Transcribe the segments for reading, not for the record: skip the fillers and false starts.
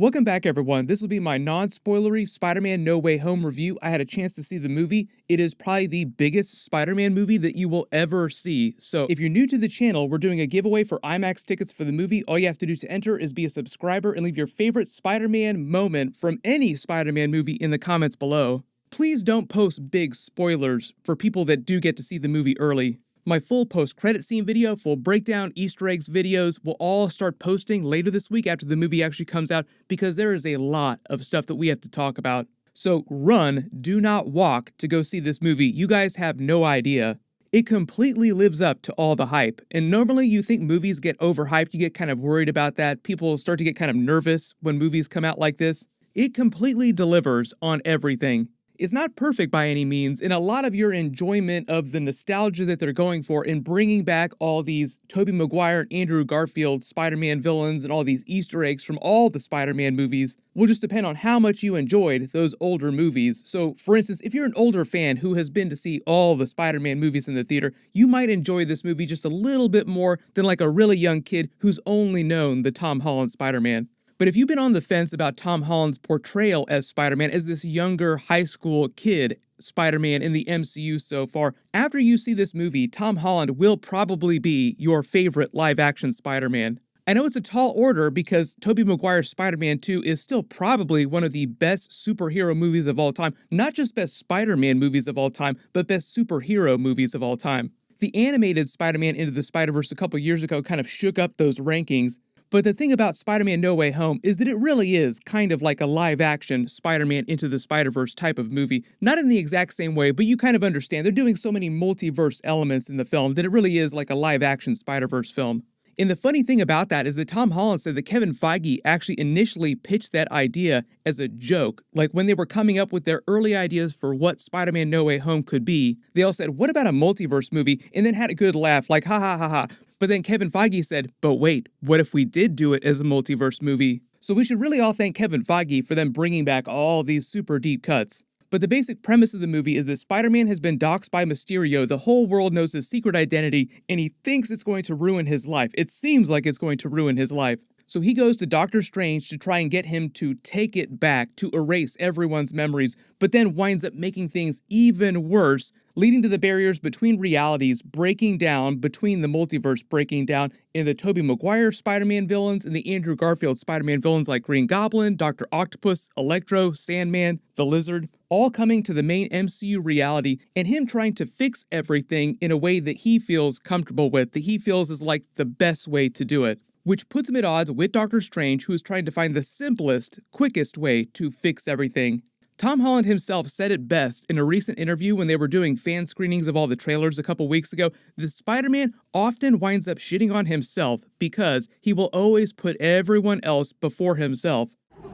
Welcome back, everyone. This will be my non-spoilery Spider-Man No Way Home review. I had a chance to see the movie. It is probably the biggest Spider-Man movie that you will ever see. So if you're new to the channel, we're doing a giveaway for IMAX tickets for the movie. All you have to do to enter is be a subscriber and leave your favorite Spider-Man moment from any Spider-Man movie in the comments below. Please don't post big spoilers for people that do get to see the movie early. My full post-credit scene video, full breakdown, Easter eggs videos will all start posting later this week after the movie actually comes out because there is a lot of stuff that we have to talk about. So run, do not walk to go see this movie. You guys have no idea. It completely lives up to all the hype. And normally you think movies get overhyped, you get kind of worried about that. People start to get kind of nervous when movies come out like this. It completely delivers on everything. It's not perfect by any means, and a lot of your enjoyment of the nostalgia that they're going for in bringing back all these Tobey Maguire and Andrew Garfield Spider-Man villains and all these Easter eggs from all the Spider-Man movies will just depend on how much you enjoyed those older movies. So, for instance, if you're an older fan who has been to see all the Spider-Man movies in the theater, you might enjoy this movie just a little bit more than like a really young kid who's only known the Tom Holland Spider-Man. But if you've been on the fence about Tom Holland's portrayal as Spider-Man, as this younger high school kid Spider-Man in the MCU so far, after you see this movie, Tom Holland will probably be your favorite live-action Spider-Man. I know it's a tall order because Tobey Maguire's Spider-Man 2 is still probably one of the best superhero movies of all time. Not just best Spider-Man movies of all time, but best superhero movies of all time. The animated Spider-Man Into the Spider-Verse a couple years ago kind of shook up those rankings. But the thing about Spider-Man No Way Home is that it really is kind of like a live-action Spider-Man Into the Spider-Verse type of movie. Not in the exact same way, but you kind of understand. They're doing so many multiverse elements in the film that it really is like a live-action Spider-Verse film. And the funny thing about that is that Tom Holland said that Kevin Feige actually initially pitched that idea as a joke. Like when they were coming up with their early ideas for what Spider-Man No Way Home could be, they all said, what about a multiverse movie? And then had a good laugh, like ha ha ha ha. But then Kevin Feige said, but wait, what if we did do it as a multiverse movie? So we should really all thank Kevin Feige for them bringing back all these super deep cuts. But the basic premise of the movie is that Spider-Man has been doxxed by Mysterio, the whole world knows his secret identity, and he thinks it's going to ruin his life. It seems like it's going to ruin his life. So he goes to Doctor Strange to try and get him to take it back, to erase everyone's memories, but then winds up making things even worse, leading to the barriers between realities breaking down, between the multiverse breaking down, and the Tobey Maguire Spider-Man villains and the Andrew Garfield Spider-Man villains like Green Goblin, Dr. Octopus, Electro, Sandman, the Lizard, all coming to the main MCU reality, and him trying to fix everything in a way that he feels comfortable with, that he feels is like the best way to do it. Which puts him at odds with Doctor Strange, who is trying to find the simplest, quickest way to fix everything. Tom Holland himself said it best in a recent interview when they were doing fan screenings of all the trailers a couple weeks ago. The Spider-Man often winds up shitting on himself because he will always put everyone else before himself.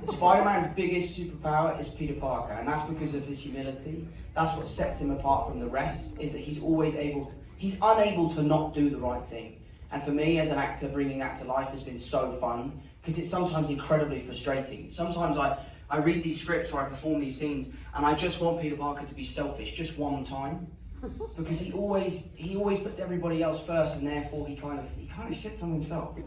Spider-Man's biggest superpower is Peter Parker, and that's because of his humility. That's what sets him apart from the rest, is that he's unable to not do the right thing. And for me, as an actor, bringing that to life has been so fun, because it's sometimes incredibly frustrating. Sometimes I read these scripts or I perform these scenes, and I just want Peter Parker to be selfish, just one time. Because he always puts everybody else first, and therefore he kind of shits on himself.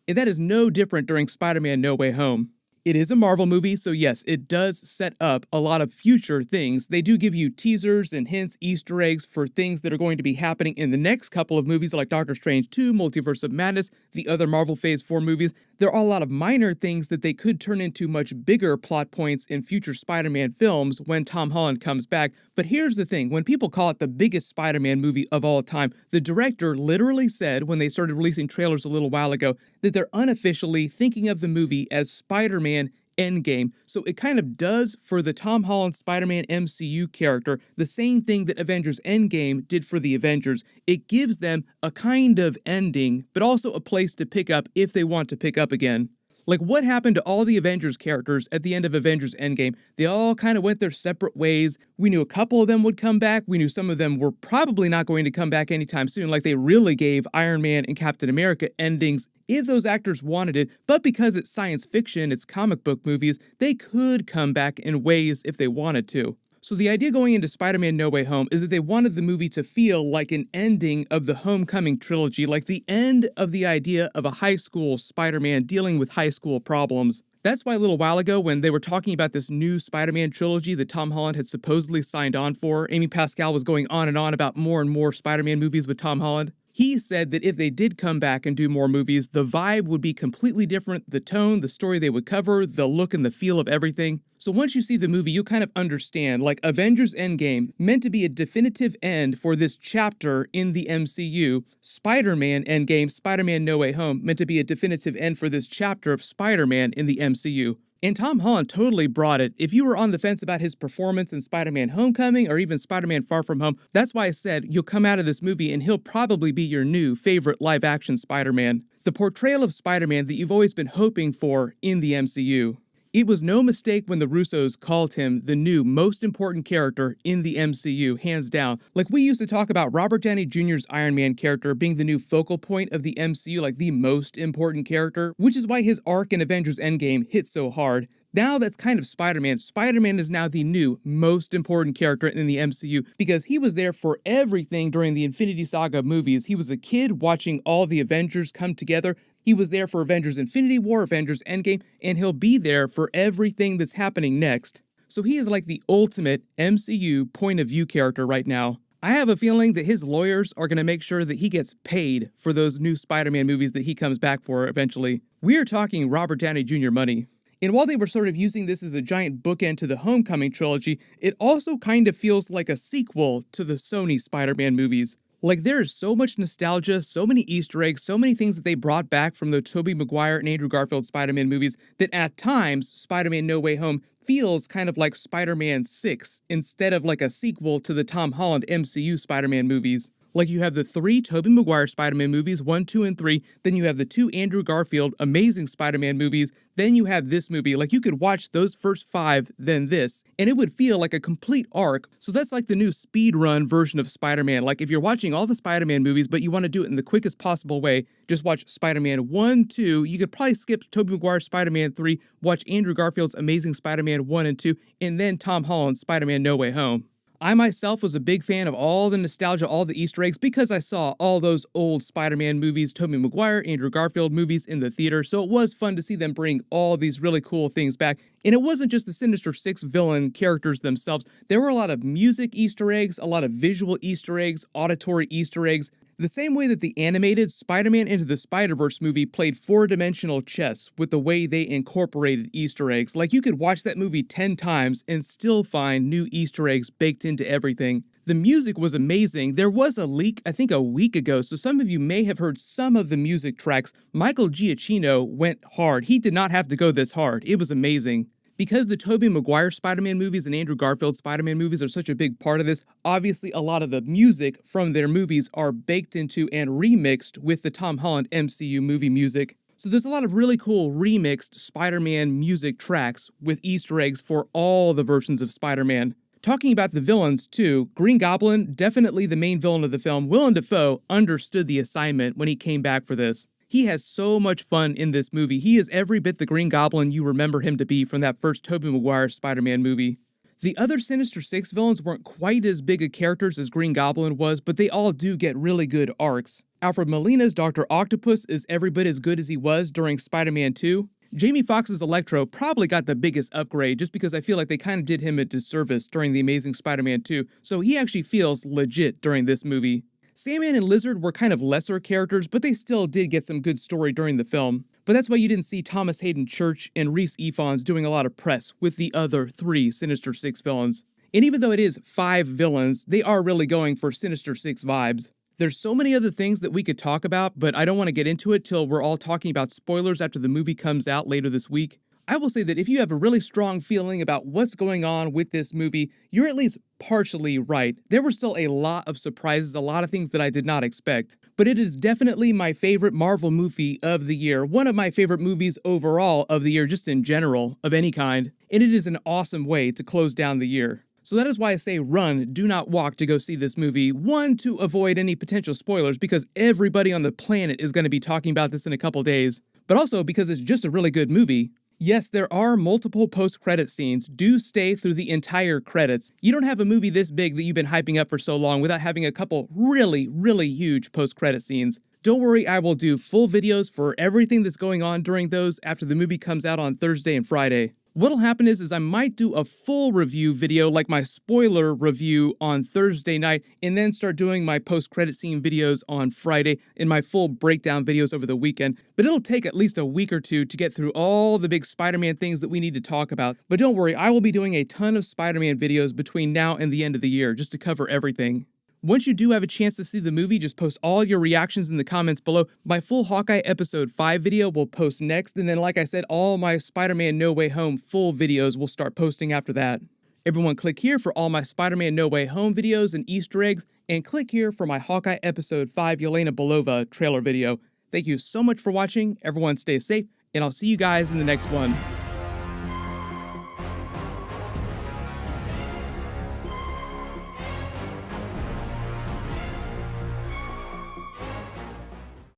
And that is no different during Spider-Man No Way Home. It is a Marvel movie, so yes, it does set up a lot of future things. They do give you teasers and hints, Easter eggs for things that are going to be happening in the next couple of movies like Doctor Strange 2, Multiverse of Madness, the other Marvel Phase 4 movies. There are a lot of minor things that they could turn into much bigger plot points in future Spider-Man films when Tom Holland comes back. But here's the thing, when people call it the biggest Spider-Man movie of all time, the director literally said when they started releasing trailers a little while ago that they're unofficially thinking of the movie as Spider-Man Endgame. So it kind of does for the Tom Holland Spider-Man MCU character the same thing that Avengers Endgame did for the Avengers. It gives them a kind of ending, but also a place to pick up if they want to pick up again. Like, what happened to all the Avengers characters at the end of Avengers Endgame? They all kind of went their separate ways. We knew a couple of them would come back. We knew some of them were probably not going to come back anytime soon. Like, they really gave Iron Man and Captain America endings if those actors wanted it. But because it's science fiction, it's comic book movies, they could come back in ways if they wanted to. So the idea going into Spider-Man No Way Home is that they wanted the movie to feel like an ending of the Homecoming trilogy, like the end of the idea of a high school Spider-Man dealing with high school problems. That's why a little while ago when they were talking about this new Spider-Man trilogy that Tom Holland had supposedly signed on for, Amy Pascal was going on and on about more and more Spider-Man movies with Tom Holland. He said that if they did come back and do more movies, the vibe would be completely different, the tone, the story they would cover, the look and the feel of everything. So once you see the movie, you'll kind of understand, like Avengers Endgame, meant to be a definitive end for this chapter in the MCU. Spider-Man Endgame, Spider-Man No Way Home, meant to be a definitive end for this chapter of Spider-Man in the MCU. And Tom Holland totally brought it. If you were on the fence about his performance in Spider-Man Homecoming or even Spider-Man Far From Home, that's why I said you'll come out of this movie and he'll probably be your new favorite live-action Spider-Man. The portrayal of Spider-Man that you've always been hoping for in the MCU. It was no mistake when the Russos called him the new most important character in the MCU, hands down. Like we used to talk about Robert Downey Jr.'s Iron Man character being the new focal point of the MCU, like the most important character, which is why his arc in Avengers Endgame hit so hard. Now that's kind of Spider-Man. Spider-Man is now the new most important character in the MCU because he was there for everything during the Infinity Saga movies. He was a kid watching all the Avengers come together. He was there for Avengers Infinity War, Avengers Endgame, and he'll be there for everything that's happening next. So he is like the ultimate MCU point of view character right now. I have a feeling that his lawyers are going to make sure that he gets paid for those new Spider-Man movies that he comes back for eventually. We are talking Robert Downey Jr. money. And while they were sort of using this as a giant bookend to the Homecoming trilogy, it also kind of feels like a sequel to the Sony Spider-Man movies. Like, there is so much nostalgia, so many Easter eggs, so many things that they brought back from the Tobey Maguire and Andrew Garfield Spider-Man movies that at times, Spider-Man No Way Home feels kind of like Spider-Man 6 instead of like a sequel to the Tom Holland MCU Spider-Man movies. Like, you have the 3 Tobey Maguire Spider-Man movies, 1, 2, and 3, then you have the 2 Andrew Garfield Amazing Spider-Man movies, then you have this movie. Like, you could watch those first 5, then this, and it would feel like a complete arc. So that's like the new speedrun version of Spider-Man. Like, if you're watching all the Spider-Man movies, but you want to do it in the quickest possible way, just watch Spider-Man 1, 2, you could probably skip Tobey Maguire's Spider-Man 3, watch Andrew Garfield's Amazing Spider-Man 1 and 2, and then Tom Holland's Spider-Man No Way Home. I myself was a big fan of all the nostalgia, all the Easter eggs, because I saw all those old Spider-Man movies, Tobey Maguire, Andrew Garfield movies in the theater, so it was fun to see them bring all these really cool things back. And it wasn't just the Sinister Six villain characters themselves. There were a lot of music Easter eggs, a lot of visual Easter eggs, auditory Easter eggs. The same way that the animated Spider-Man Into the Spider-Verse movie played 4-dimensional chess with the way they incorporated Easter eggs. Like, you could watch that movie 10 times and still find new Easter eggs baked into everything. The music was amazing. There was a leak, I think a week ago, so some of you may have heard some of the music tracks. Michael Giacchino went hard. He did not have to go this hard. It was amazing. Because the Tobey Maguire Spider-Man movies and Andrew Garfield Spider-Man movies are such a big part of this, obviously a lot of the music from their movies are baked into and remixed with the Tom Holland MCU movie music. So there's a lot of really cool remixed Spider-Man music tracks with Easter eggs for all the versions of Spider-Man. Talking about the villains, too, Green Goblin, definitely the main villain of the film, Willem Dafoe understood the assignment when he came back for this. He has so much fun in this movie. He is every bit the Green Goblin you remember him to be from that first Tobey Maguire Spider-Man movie. The other Sinister Six villains weren't quite as big of characters as Green Goblin was, but they all do get really good arcs. Alfred Molina's Dr. Octopus is every bit as good as he was during Spider-Man 2. Jamie Foxx's Electro probably got the biggest upgrade just because I feel like they kind of did him a disservice during The Amazing Spider-Man 2, so he actually feels legit during this movie. Sandman and Lizard were kind of lesser characters, but they still did get some good story during the film. But that's why you didn't see Thomas Hayden Church and Rhys Ifans doing a lot of press with the other 3 Sinister Six villains. And even though it is 5 villains, they are really going for Sinister Six vibes. There's so many other things that we could talk about, but I don't want to get into it till we're all talking about spoilers after the movie comes out later this week. I will say that if you have a really strong feeling about what's going on with this movie, you're at least partially right. There were still a lot of surprises, a lot of things that I did not expect. But it is definitely my favorite Marvel movie of the year, one of my favorite movies overall of the year, just in general, of any kind. And it is an awesome way to close down the year. So that is why I say run, do not walk to go see this movie. 1, to avoid any potential spoilers, because everybody on the planet is going to be talking about this in a couple days. But also because it's just a really good movie. Yes, there are multiple post-credit scenes. Do stay through the entire credits. You don't have a movie this big that you've been hyping up for so long without having a couple really, really huge post-credit scenes. Don't worry, I will do full videos for everything that's going on during those after the movie comes out on Thursday and Friday. What'll happen is I might do a full review video, like my spoiler review, on Thursday night, and then start doing my post-credit scene videos on Friday and my full breakdown videos over the weekend. But it'll take at least a week or two to get through all the big Spider-Man things that we need to talk about. But don't worry, I will be doing a ton of Spider-Man videos between now and the end of the year, just to cover everything. Once you do have a chance to see the movie, just post all your reactions in the comments below. My full Hawkeye Episode 5 video will post next, and then like I said, all my Spider-Man No Way Home full videos will start posting after that. Everyone click here for all my Spider-Man No Way Home videos and Easter eggs, and click here for my Hawkeye Episode 5 Yelena Belova trailer video. Thank you so much for watching, everyone stay safe, and I'll see you guys in the next one.